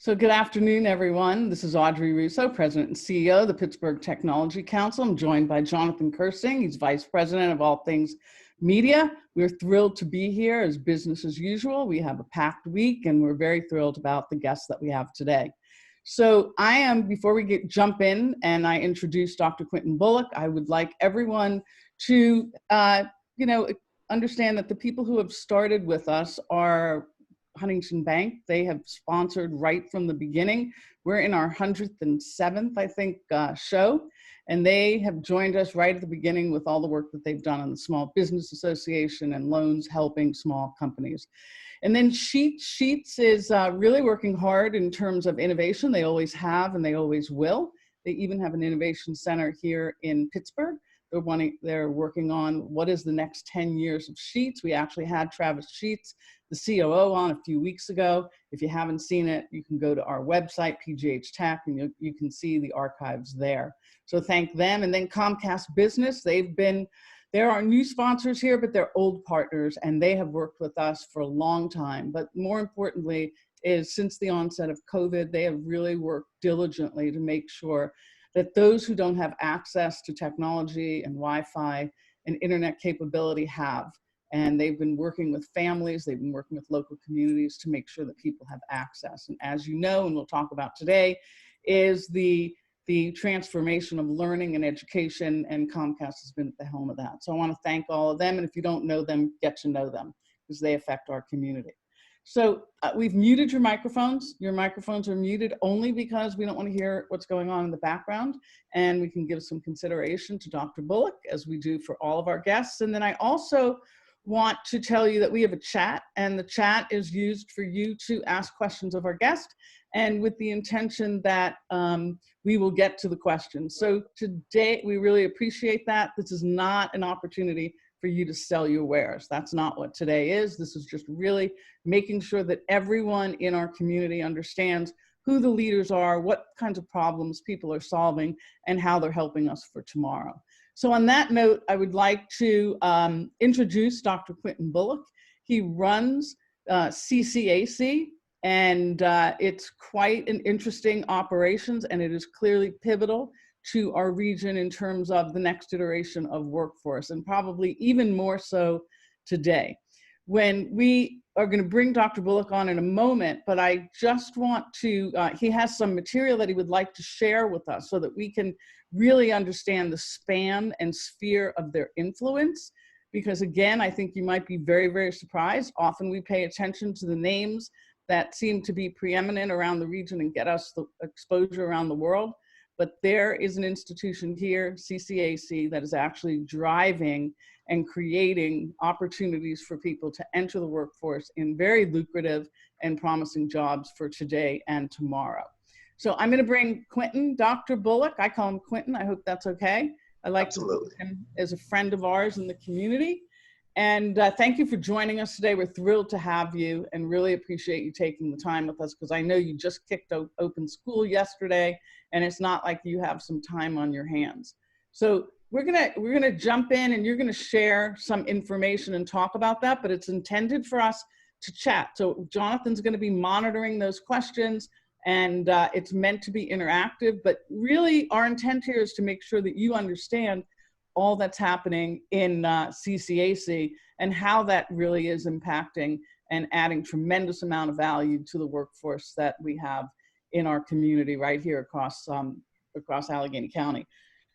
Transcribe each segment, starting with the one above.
So good afternoon, everyone. This is Audrey Russo, President and CEO of the Pittsburgh Technology Council. I'm joined by Jonathan Kersing. He's Vice President of all things media. We're thrilled to be here as business as usual. We have a packed week and we're very thrilled about the guests that we have today. So before we jump in and I introduce Dr. Quintin Bullock, I would like everyone to, understand that the people who have started with us are Huntington Bank. They have sponsored right from the beginning. We're in our 107th, I think, show, and they have joined us right at the beginning with all the work that they've done on the Small Business Association and loans helping small companies. And then Sheets is really working hard in terms of innovation. They always have and they always will. They even have an innovation center here in Pittsburgh. They're working on what is the next 10 years of Sheets. We actually had Travis Sheets, the COO, on a few weeks ago. If you haven't seen it, you can go to our website, PGH Tech, and you can see the archives there. So thank them. And then Comcast Business, they're our new sponsors here, but they're old partners, and they have worked with us for a long time. But more importantly is since the onset of COVID, they have really worked diligently to make sure that those who don't have access to technology and Wi-Fi and internet capability have. And they've been working with families, they've been working with local communities to make sure that people have access. And as you know, and we'll talk about today, is the transformation of learning and education, and Comcast has been at the helm of that. So I want to thank all of them, and if you don't know them, get to know them, because they affect our community. So we've muted your microphones. Your microphones are muted only because we don't want to hear what's going on in the background, and we can give some consideration to Dr. Bullock, as we do for all of our guests. And then I also want to tell you that we have a chat, and the chat is used for you to ask questions of our guest, and with the intention that we will get to the questions. So today, we really appreciate that. This is not an opportunity for you to sell your wares. That's not what today is. This is just really making sure that everyone in our community understands who the leaders are, what kinds of problems people are solving, and how they're helping us for tomorrow. So on that note, I would like to introduce Dr. Quintin Bullock. He runs CCAC, and it's quite an interesting operations, and it is clearly pivotal to our region in terms of the next iteration of workforce, and probably even more so today. When we are going to bring Dr. Bullock on in a moment, but I just want to, he has some material that he would like to share with us so that we can really understand the span and sphere of their influence. Because again, I think you might be very, very surprised. Often we pay attention to the names that seem to be preeminent around the region and get us the exposure around the world. But there is an institution here, CCAC, that is actually driving and creating opportunities for people to enter the workforce in very lucrative and promising jobs for today and tomorrow. So I'm going to bring Quintin, Dr. Bullock. I call him Quintin. I hope that's okay. I like Absolutely. to see him as a friend of ours in the community. And thank you for joining us today. We're thrilled to have you and really appreciate you taking the time with us, because I know you just kicked open school yesterday, and it's not like you have some time on your hands. So we're gonna jump in, and you're gonna share some information and talk about that, but it's intended for us to chat. So Jonathan's gonna be monitoring those questions, and it's meant to be interactive, but really our intent here is to make sure that you understand all that's happening in CCAC and how that really is impacting and adding tremendous amount of value to the workforce that we have in our community right here across Allegheny County.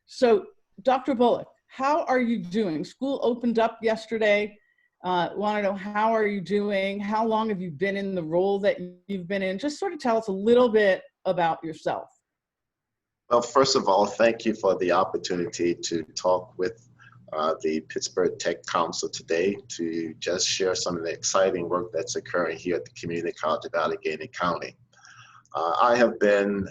So Dr. Bullock, how are you doing? School opened up yesterday. Want to know, how are you doing? How long have you been in the role that you've been in? Just sort of tell us a little bit about yourself. Well, first of all, thank you for the opportunity to talk with the Pittsburgh Tech Council today to just share some of the exciting work that's occurring here at the Community College of Allegheny County. I have been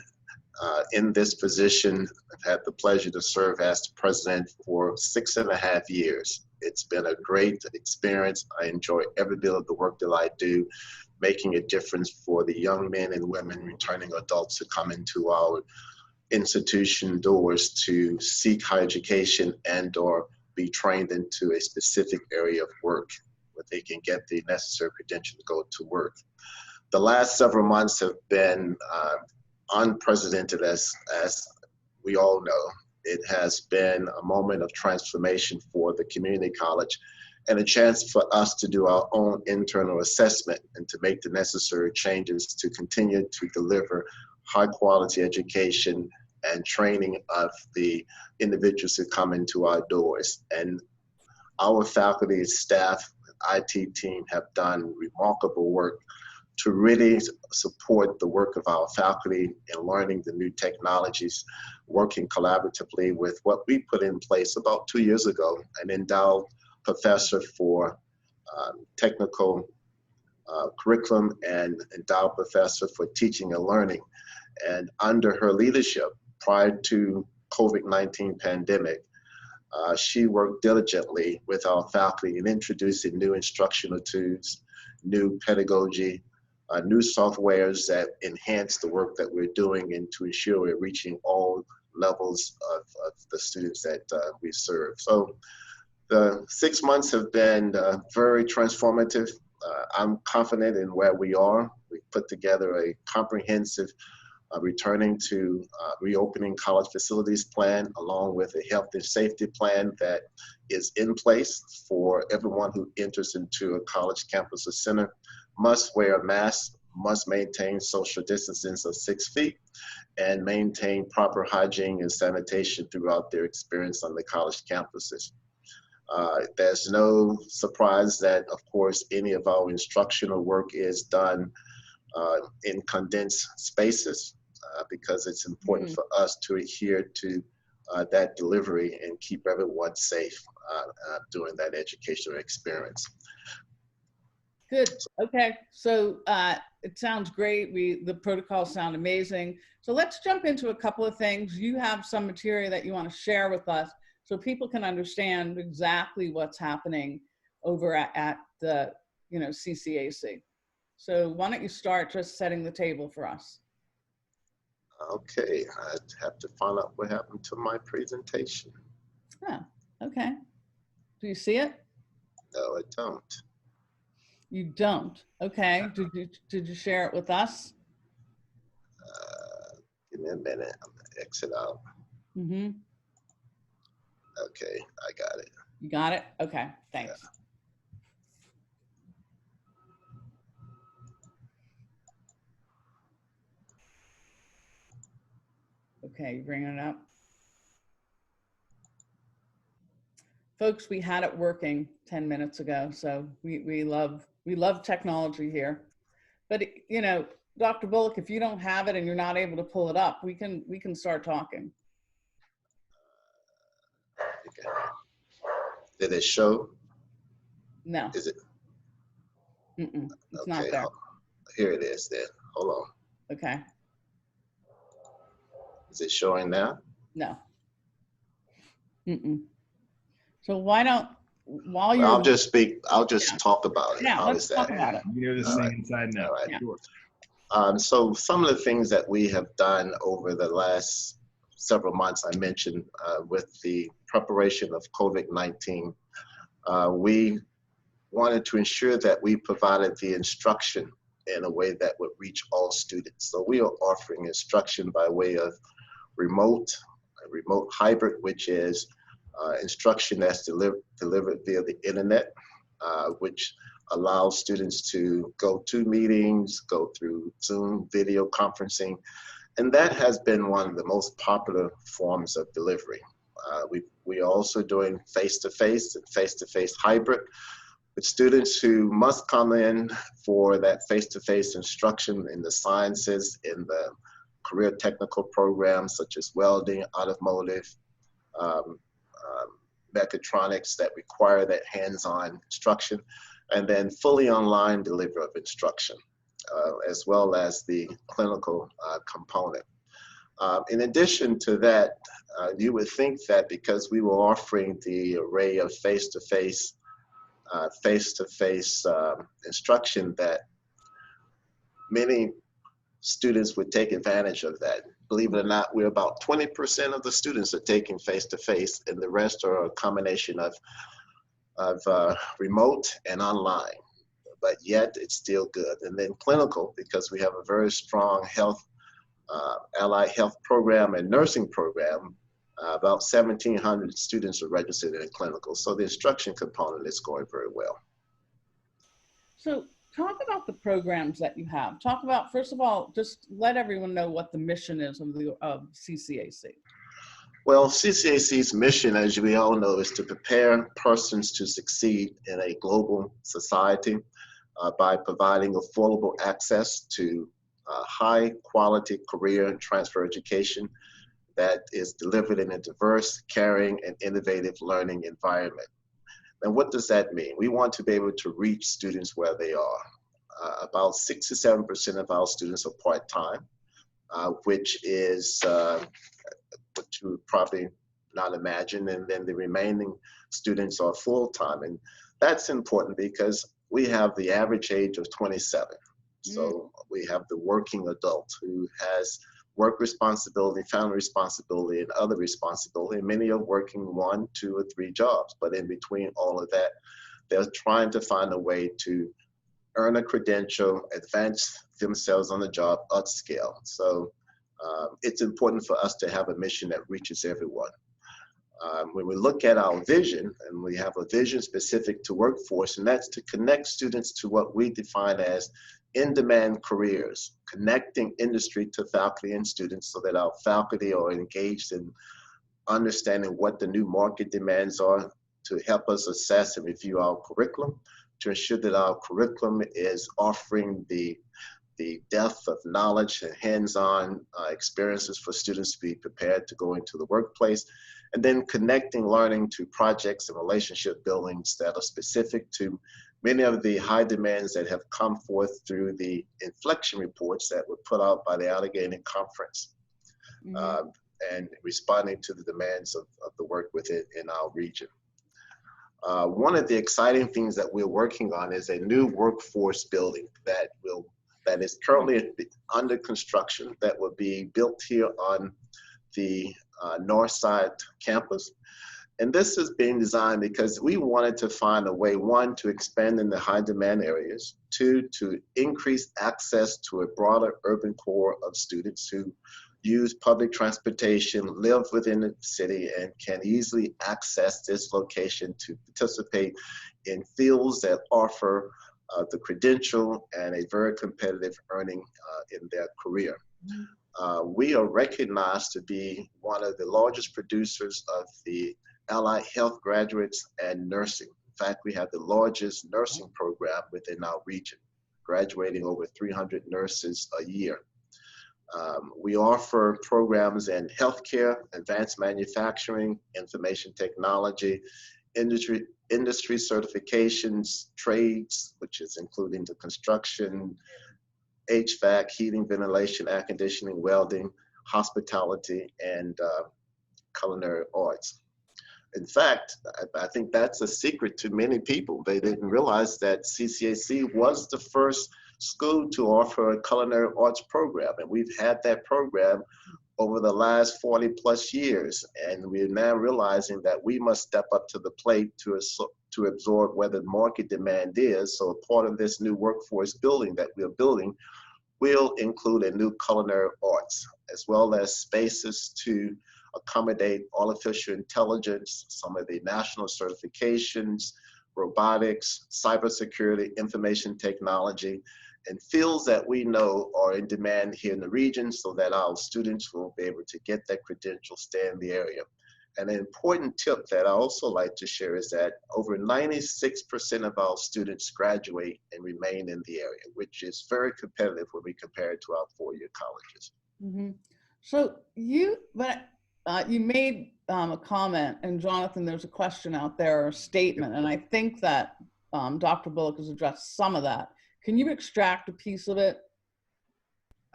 in this position. I've had the pleasure to serve as president for 6.5 years. It's been a great experience. I enjoy every bit of the work that I do, making a difference for the young men and women, returning adults who come into our institution doors to seek higher education and or be trained into a specific area of work where they can get the necessary credentials to go to work. The last several months have been unprecedented, as we all know. It has been a moment of transformation for the community college and a chance for us to do our own internal assessment and to make the necessary changes to continue to deliver high quality education and training of the individuals who come into our doors. And our faculty, staff, IT team have done remarkable work to really support the work of our faculty in learning the new technologies, working collaboratively with what we put in place about 2 years ago, an endowed professor for technical curriculum and endowed professor for teaching and learning. And under her leadership, prior to COVID-19 pandemic, she worked diligently with our faculty in introducing new instructional tools, new pedagogy, new softwares that enhance the work that we're doing and to ensure we're reaching all levels of the students that we serve. So the 6 months have been very transformative. I'm confident in where we are. We put together a comprehensive returning to reopening college facilities plan, along with a health and safety plan that is in place for everyone who enters into a college campus or center. Must wear a mask, must maintain social distancing of 6 feet, and maintain proper hygiene and sanitation throughout their experience on the college campuses. There's no surprise that, of course, any of our instructional work is done in condensed spaces because it's important for us to adhere to that delivery and keep everyone safe during that educational experience. Good. Okay. So it sounds great. The protocols sound amazing. So let's jump into a couple of things. You have some material that you want to share with us so people can understand exactly what's happening over at the CCAC. So why don't you start just setting the table for us? Okay, I have to find out what happened to my presentation. Oh, okay. Do you see it? No, I don't. You don't. Okay. Did you share it with us? Give me a minute. I'm gonna exit out. Mm-hmm. Okay, I got it. You got it? Okay, thanks. Yeah. Okay, you bringing it up? Folks, we had it working 10 minutes ago, so we love technology here. But Dr. Bullock, if you don't have it and you're not able to pull it up, we can start talking. Okay. Did it show? No. Is it? It's okay, not there. Here it is then. Hold on. Okay. Is it showing now? No. So while you're... I'll just speak, I'll just talk about it. Yeah, let's talk about it. You know this thing inside now. All right. Yeah. Sure. So some of the things that we have done over the last several months, I mentioned with the preparation of COVID-19, we wanted to ensure that we provided the instruction in a way that would reach all students. So we are offering instruction by way of remote hybrid, which is instruction that's delivered via the internet, which allows students to go to meetings, go through Zoom video conferencing, and that has been one of the most popular forms of delivery. We are also doing face-to-face and face-to-face hybrid with students who must come in for that face-to-face instruction in the sciences, in the career technical programs such as welding, automotive, mechatronics that require that hands-on instruction, and then fully online delivery of instruction, as well as the clinical component. In addition to that, you would think that because we were offering the array of face-to-face instruction that many students would take advantage of that. Believe it or not, we're about 20% of the students are taking face-to-face, and the rest are a combination of remote and online. but yet it's still good. And then clinical, because we have a very strong allied health program and nursing program. About 1,700 students are registered in clinical. So the instruction component is going very well. So talk about the programs that you have. Talk about, first of all, just let everyone know what the mission is of CCAC. Well, CCAC's mission, as we all know, is to prepare persons to succeed in a global society by providing affordable access to high quality career and transfer education that is delivered in a diverse, caring, and innovative learning environment. And what does that mean? We want to be able to reach students where they are. About 6 to 7% of our students are part-time, which is what you would probably not imagine. And then the remaining students are full-time. And that's important because we have the average age of 27. So we have the working adult who has work responsibility, family responsibility, and other responsibility. And many are working 1, 2, or 3 jobs. But in between all of that, they're trying to find a way to earn a credential, advance themselves on the job, upscale. So it's important for us to have a mission that reaches everyone. When we look at our vision, and we have a vision specific to workforce, and that's to connect students to what we define as in-demand careers, connecting industry to faculty and students so that our faculty are engaged in understanding what the new market demands are to help us assess and review our curriculum, to ensure that our curriculum is offering the depth of knowledge and hands-on experiences for students to be prepared to go into the workplace, and then connecting learning to projects and relationship buildings that are specific to many of the high demands that have come forth through the inflection reports that were put out by the Allegheny Conference, and responding to the demands of the work within in our region. One of the exciting things that we're working on is a new workforce building that is currently under construction, that will be built here on the north side campus. And this is being designed because we wanted to find a way, 1, to expand in the high demand areas, 2, to increase access to a broader urban core of students who use public transportation, live within the city, and can easily access this location to participate in fields that offer the credential and a very competitive earning in their career. We are recognized to be one of the largest producers of the allied health graduates and nursing. In fact, we have the largest nursing program within our region, graduating over 300 nurses a year. We offer programs in healthcare, advanced manufacturing, information technology, industry certifications, trades, which is including the construction, HVAC, heating, ventilation, air conditioning, welding, hospitality, and culinary arts. In fact, I think that's a secret to many people. They didn't realize that CCAC was the first school to offer a culinary arts program, and we've had that program over the last 40 plus years, and we're now realizing that we must step up to the plate to absorb where the market demand is. So a part of this new workforce building that we're building will include a new culinary arts, as well as spaces to accommodate artificial intelligence, some of the national certifications, robotics, cybersecurity, information technology, and fields that we know are in demand here in the region so that our students will be able to get that credential, stay in the area. And an important tip that I also like to share is that over 96% of our students graduate and remain in the area, which is very competitive when we compare it to our four-year colleges. So you made a comment, and Jonathan, there's a question out there, or a statement, and I think that Dr. Bullock has addressed some of that. Can you extract a piece of it?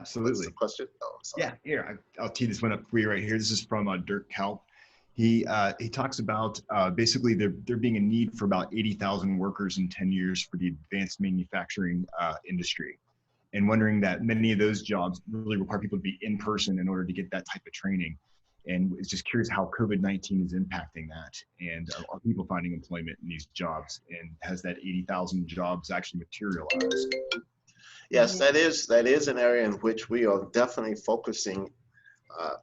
Absolutely. What's the question? Oh, sorry. Yeah, here, I'll tee this one up for you right here. This is from Dirk Kalp. He talks about basically there being a need for about 80,000 workers in 10 years for the advanced manufacturing industry, and wondering that many of those jobs really require people to be in person in order to get that type of training. And it's just curious how COVID-19 is impacting that, and are people finding employment in these jobs, and has that 80,000 jobs actually materialized? Yes, that is an area in which we are definitely focusing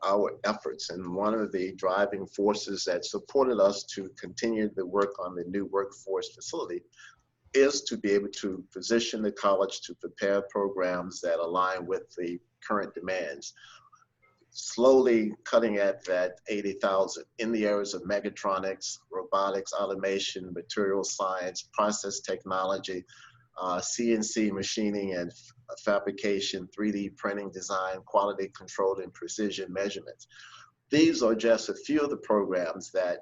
our efforts. And one of the driving forces that supported us to continue the work on the new workforce facility is to be able to position the college to prepare programs that align with the current demands. Slowly cutting at that 80,000 in the areas of mechatronics, robotics, automation, material science, process technology, CNC machining and fabrication, 3D printing design, quality control, and precision measurements. These are just a few of the programs that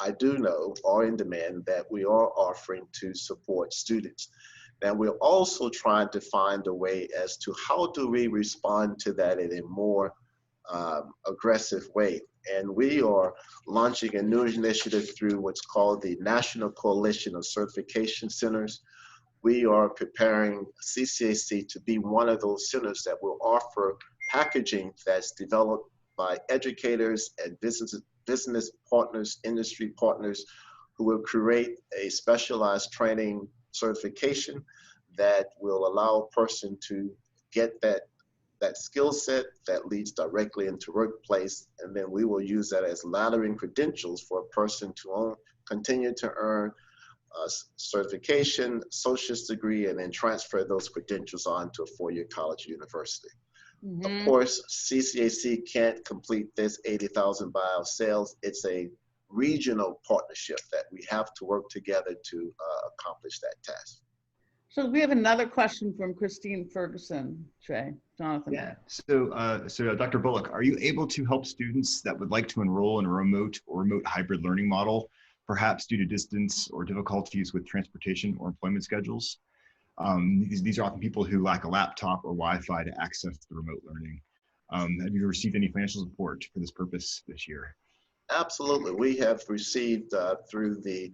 I do know are in demand that we are offering to support students. And we're also trying to find a way as to how do we respond to that in a more aggressive way. And we are launching a new initiative through what's called the National Coalition of Certification Centers. We are preparing CCAC to be one of those centers that will offer packaging that's developed by educators and business partners, industry partners, who will create a specialized training certification that will allow a person to get that skill set that leads directly into workplace, and then we will use that as laddering credentials for a person to continue to earn a certification, associate's degree, and then transfer those credentials on to a four-year college or university. Of course, CCAC can't complete this 80,000 by ourselves. It's a regional partnership that we have to work together to accomplish that task. So we have another question from Christine Ferguson, Trey. Jonathan. Yeah, so Dr. Bullock, are you able to help students that would like to enroll in a remote or remote hybrid learning model, perhaps due to distance or difficulties with transportation or employment schedules? These are often people who lack a laptop or Wi-Fi to access the remote learning. Have you received any financial support for this purpose this year? Absolutely. We have received through the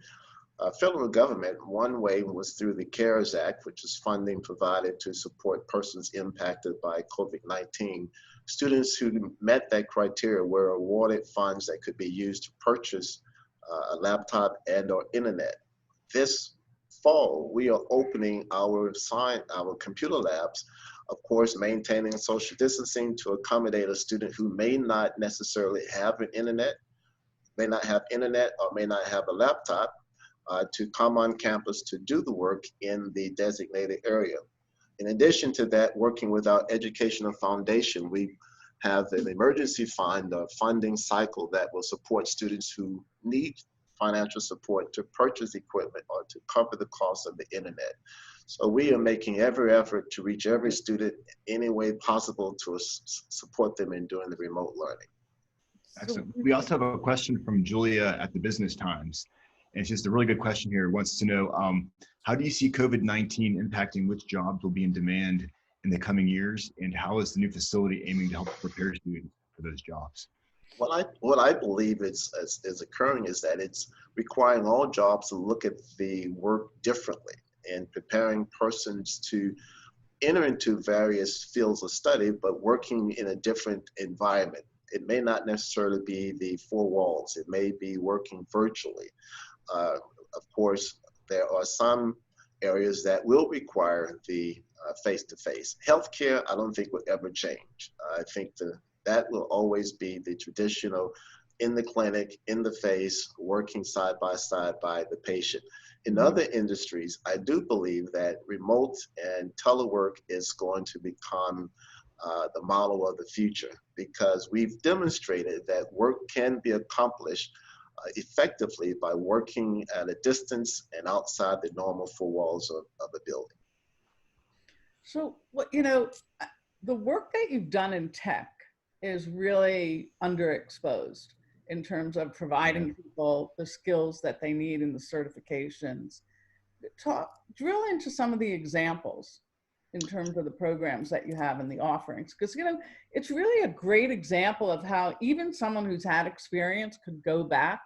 federal government, one way was through the CARES Act, which is funding provided to support persons impacted by COVID-19. Students who met that criteria were awarded funds that could be used to purchase a laptop and or internet. This fall, we are opening our computer labs, of course, maintaining social distancing to accommodate a student who may not necessarily have an internet, may not have internet or may not have a laptop, to come on campus to do the work in the designated area. In addition to that, working with our educational foundation, we have an emergency fund, a funding cycle that will support students who need financial support to purchase equipment or to cover the cost of the internet. So we are making every effort to reach every student any way possible to support them in doing the remote learning. Excellent. We also have a question from Julia at the Business Times. And it's just a really good question here. It wants to know, how do you see COVID-19 impacting which jobs will be in demand in the coming years? And how is the new facility aiming to help prepare students for those jobs? What I believe is occurring is that it's requiring all jobs to look at the work differently and preparing persons to enter into various fields of study, but working in a different environment. It may not necessarily be the four walls. It may be working virtually. Of course, there are some areas that will require the face-to-face. Healthcare, I don't think will ever change. I think that will always be the traditional in the clinic, in the face, working side by side by the patient. In other industries, I do believe that remote and telework is going to become the model of the future, because we've demonstrated that work can be accomplished effectively by working at a distance and outside the normal four walls of a building. So, the work that you've done in tech is really underexposed in terms of providing people the skills that they need in the certifications. Drill into some of the examples in terms of the programs that you have and the offerings, because it's really a great example of how even someone who's had experience could go back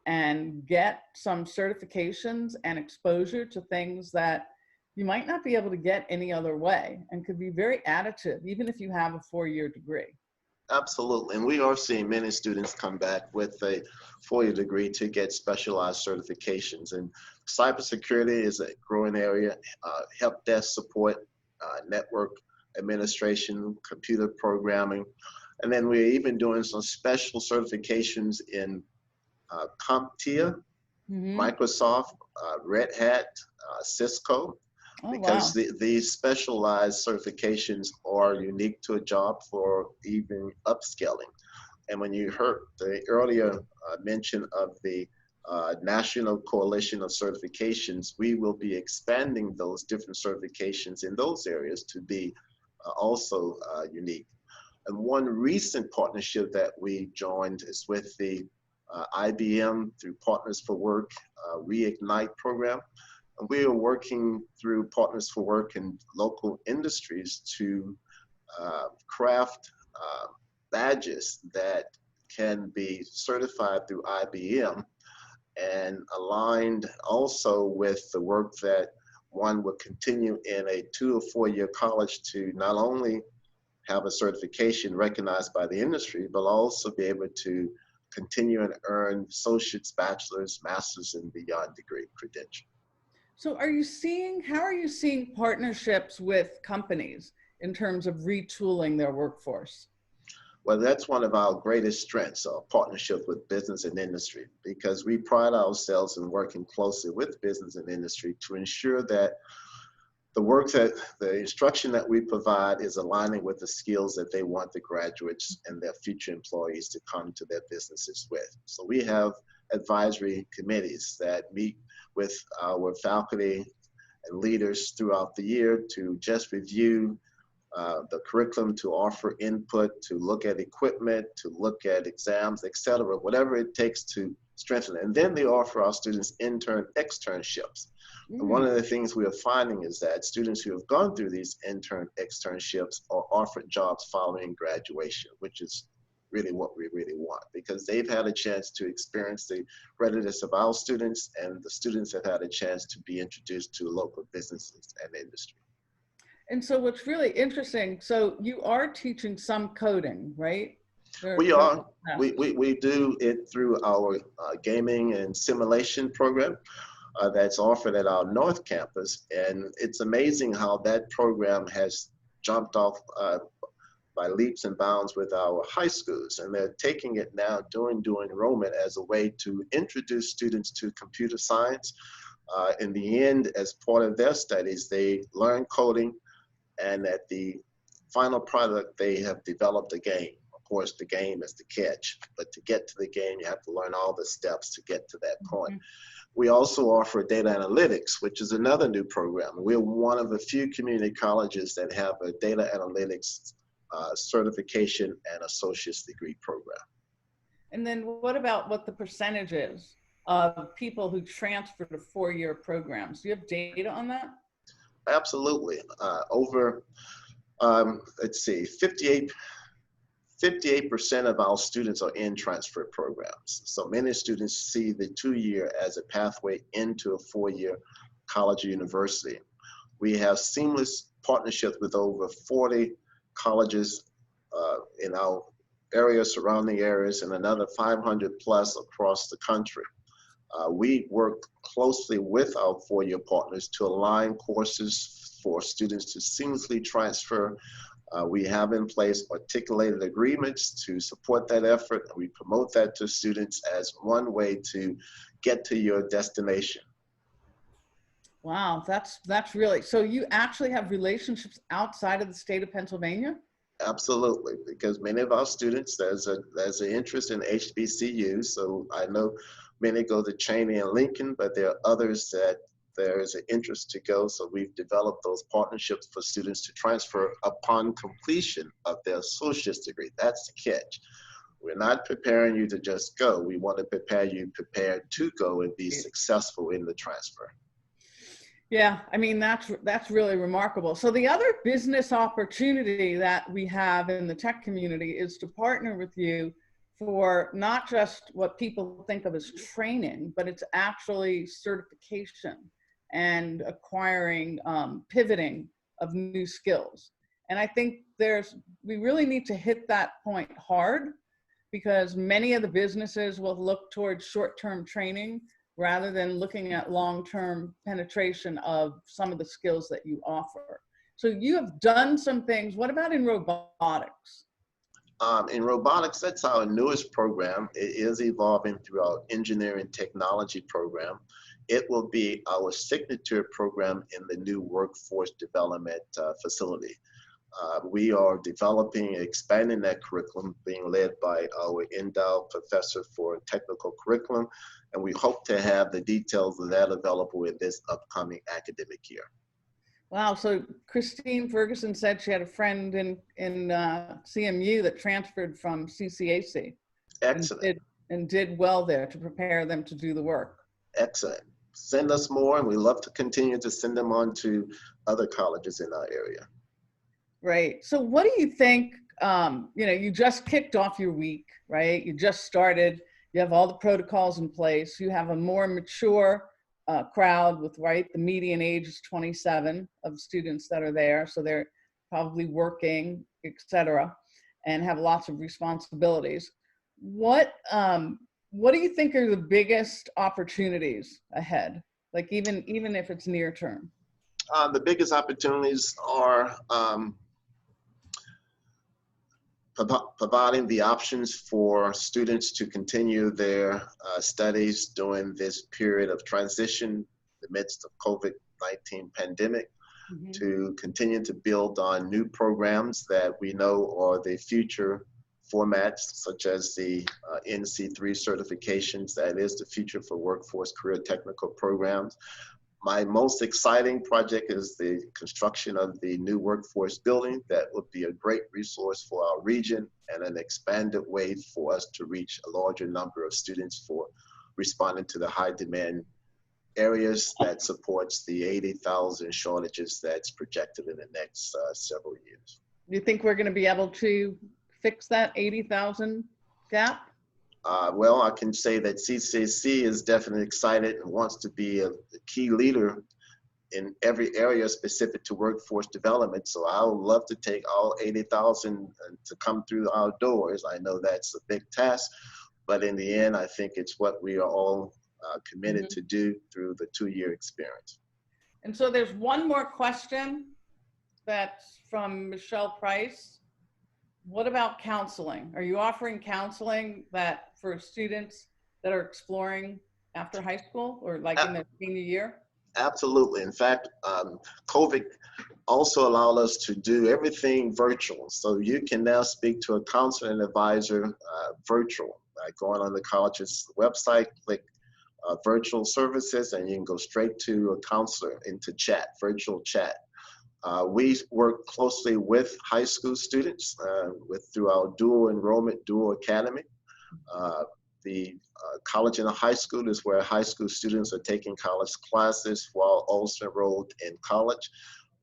and get some certifications and exposure to things that you might not be able to get any other way, and could be very additive even if you have a 4-year degree. Absolutely. And we are seeing many students come back with a 4-year degree to get specialized certifications. And cybersecurity is a growing area, help desk support, network administration, computer programming. And then we're even doing some special certifications in CompTIA, Microsoft, Red Hat, Cisco, Oh, because wow. these specialized certifications are unique to a job for even upscaling. And when you heard the earlier mention of the National Coalition of Certifications, we will be expanding those different certifications in those areas to be also unique. And one recent partnership that we joined is with the IBM through Partners for Work Reignite program. And we are working through Partners for Work and local industries to craft badges that can be certified through IBM and aligned also with the work that one would continue in a 2 or 4 year college to not only have a certification recognized by the industry, but also be able to continue and earn associates, bachelor's, master's, and beyond degree credential. So how are you seeing partnerships with companies in terms of retooling their workforce? Well, that's one of our greatest strengths, our partnership with business and industry, because we pride ourselves in working closely with business and industry to ensure that the instruction that we provide is aligning with the skills that they want the graduates and their future employees to come to their businesses with. So we have advisory committees that meet with our faculty and leaders throughout the year to just review the curriculum, to offer input, to look at equipment, to look at exams, etc., whatever it takes to strengthen it. And then they offer our students externships. And one of the things we are finding is that students who have gone through these externships are offered jobs following graduation, which is really what we really want, because they've had a chance to experience the readiness of our students, and the students have had a chance to be introduced to local businesses and industry. And so what's really interesting, so you are teaching some coding, right? We are. We do it through our gaming and simulation program that's offered at our North Campus. And it's amazing how that program has jumped off by leaps and bounds with our high schools. And they're taking it now during enrollment as a way to introduce students to computer science. In the end, as part of their studies, they learn coding, and at the final product, they have developed a game. Of course, the game is the catch, but to get to the game, you have to learn all the steps to get to that point. We also offer data analytics, which is another new program. We're one of the few community colleges that have a data analytics certification and associate's degree program. And then what about what the percentage is of people who transfer to 4-year programs? Do you have data on that? Absolutely. Let's see, 58% of our students are in transfer programs. So many students see the 2-year as a pathway into a 4-year college or university. We have seamless partnerships with over 40 colleges in our area, surrounding areas, and another 500 plus across the country. We work closely with our 4-year partners to align courses for students to seamlessly transfer. We have in place articulated agreements to support that effort, and we promote that to students as one way to get to your destination. Wow, that's really, so you actually have relationships outside of the state of Pennsylvania? Absolutely, because many of our students, there's an interest in HBCUs. So I know many go to Cheney and Lincoln, but there are others that there is an interest to go. So we've developed those partnerships for students to transfer upon completion of their associate's degree. That's the catch. We're not preparing you to just go. We want to prepare you prepared to go and be successful in the transfer. Yeah, I mean, that's really remarkable. So the other business opportunity that we have in the tech community is to partner with you for not just what people think of as training, but it's actually certification and acquiring, pivoting of new skills. And I think we really need to hit that point hard, because many of the businesses will look towards short-term training rather than looking at long-term penetration of some of the skills that you offer. So you have done some things. What about in robotics? In robotics, that's our newest program. It is evolving through our engineering technology program. It will be our signature program in the new workforce development facility. We are developing and expanding that curriculum, being led by our endowed professor for technical curriculum, and we hope to have the details of that available in this upcoming academic year. Wow, so Christine Ferguson said she had a friend in CMU that transferred from CCAC. Excellent. And did well there to prepare them to do the work. Excellent. Send us more, and we love to continue to send them on to other colleges in our area. Right. So what do you think, you just kicked off your week, right? You just started, you have all the protocols in place, you have a more mature crowd with, right, the median age is 27 of students that are there. So they're probably working, et cetera, and have lots of responsibilities. What do you think are the biggest opportunities ahead? Like even if it's near term? The biggest opportunities are providing the options for students to continue their studies during this period of transition in the midst of COVID-19 pandemic, to continue to build on new programs that we know are the future formats, such as the NC3 certifications. That is the future for workforce career technical programs. My most exciting project is the construction of the new workforce building. That would be a great resource for our region and an expanded way for us to reach a larger number of students for responding to the high demand areas that supports the 80,000 shortages that's projected in the next several years. Do you think we're going to be able to fix that 80,000 gap? Well, I can say that CCAC is definitely excited and wants to be a key leader in every area specific to workforce development. So I would love to take all 80,000 to come through our doors. I know that's a big task, but in the end, I think it's what we are all committed to do through the 2-year experience. And so there's one more question that's from Michelle Price. What about counseling? Are you offering counseling that for students that are exploring after high school or like in their senior year? Absolutely. In fact, COVID also allowed us to do everything virtual. So you can now speak to a counselor and advisor virtual, like going on the college's website, click virtual services, and you can go straight to a counselor into chat, virtual chat. We work closely with high school students through our dual enrollment, dual academy. The college and a high school is where high school students are taking college classes while also enrolled in college.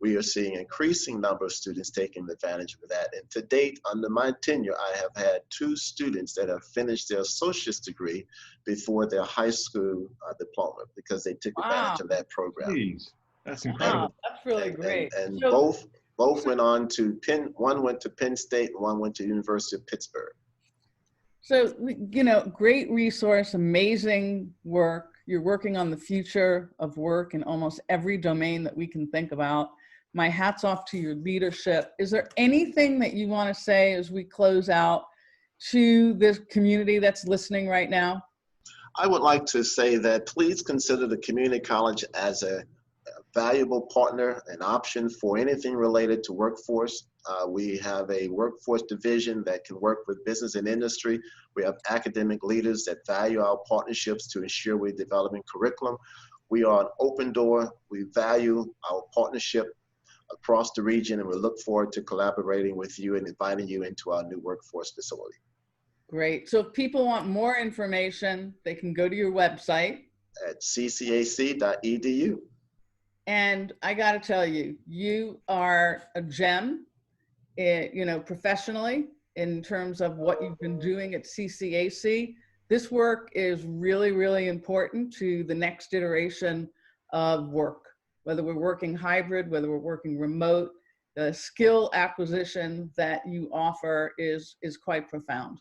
We are seeing an increasing number of students taking advantage of that. And to date, under my tenure, I have had 2 students that have finished their associate's degree before their high school diploma because they took advantage of that program. Jeez, that's incredible. Wow, that's really great. And so, both went on to one went to Penn State and one went to University of Pittsburgh. So, great resource, amazing work. You're working on the future of work in almost every domain that we can think about. My hat's off to your leadership. Is there anything that you want to say as we close out to this community that's listening right now? I would like to say that please consider the community college as a valuable partner, an option for anything related to workforce. We have a workforce division that can work with business and industry. We have academic leaders that value our partnerships to ensure we're developing curriculum. We are an open door. We value our partnership across the region, and we look forward to collaborating with you and inviting you into our new workforce facility. Great. So if people want more information, they can go to your website at ccac.edu. And I got to tell you, you are a gem, professionally, in terms of what you've been doing at CCAC. This work is really, really important to the next iteration of work, whether we're working hybrid, whether we're working remote. the skill acquisition that you offer is quite profound.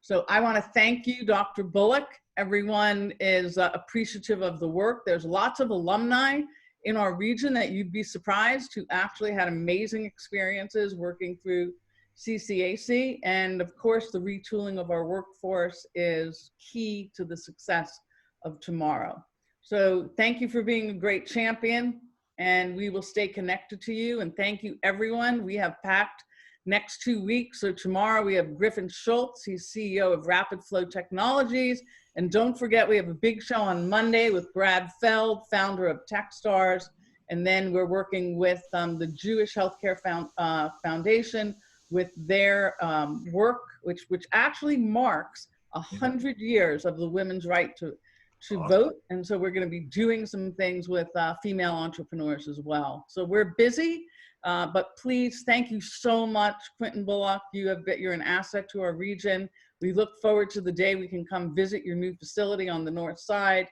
So I want to thank you, Dr. Bullock. Everyone is appreciative of the work. There's lots of alumni in our region that you'd be surprised who actually had amazing experiences working through CCAC. And of course, the retooling of our workforce is key to the success of tomorrow. So thank you for being a great champion, and we will stay connected to you. And thank you, everyone. We have packed next 2 weeks. So tomorrow we have Griffin Schultz. He's CEO of Rapid Flow Technologies. And don't forget, we have a big show on Monday with Brad Feld, founder of Techstars. And then we're working with the Jewish Healthcare Foundation with their work, which actually marks 100 years of the women's right to vote. And so we're going to be doing some things with female entrepreneurs as well. So we're busy, but please, thank you so much, Quintin Bullock. You're an asset to our region. We look forward to the day we can come visit your new facility on the north side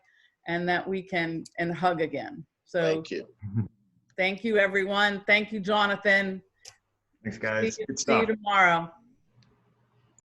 and that we can hug again. So thank you. Thank you, everyone. Thank you, Jonathan. Thanks, guys. See you tomorrow.